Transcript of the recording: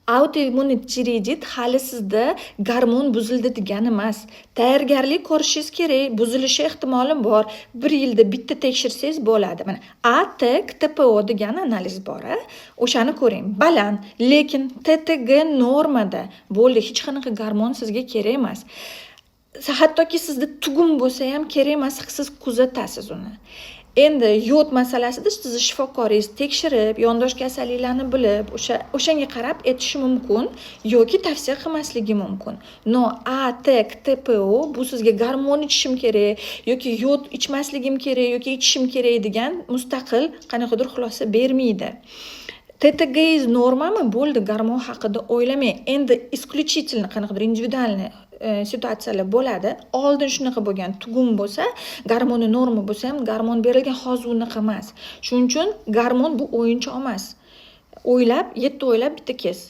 Autoimmun tiroidit hali sizda gormon buzildi degani emas. Tayyorgarlik ko'rishingiz kerak, buzilishi ehtimoli bor. 1 yilda bitta tekshirsangiz bo'ladi. Mana ATKTPO degan analiz bor. O'shani ko'ring. Baland, lekin TTG normada. Bo'ldi, hech qanaqa gormon sizga kerak emas. Hattoki sizda tug'um bo'lsa ham kerak emas, siz kuzatasiz uni. Endi yod masalasida sizni shifokoringiz tekshirib, yondosh kasalliklarni bilib, o'shanga qarab aytishi mumkin yoki tavsiya qilmasligi mumkin. No ATKTPO bu sizga gormon ichishim kerak yoki yod ichmasligim kerak yoki ichishim kerak degan mustaqil qanaqadir xulosa bermaydi. TTGingiz normami? Bo'ldi, gormon haqida o'ylamang. Endi исключительно qanaqadir individualniy situatsiyalar bo'ladi. Oldin shunaqa bo'lgan, tug'um bo'lsa, gormoni norma bo'lsa ham gormon berilgan, hozir unaqa emas. Shuning uchun gormon bu o'yinchoq emas. O'ylab, 7 o'ylab bitta kes.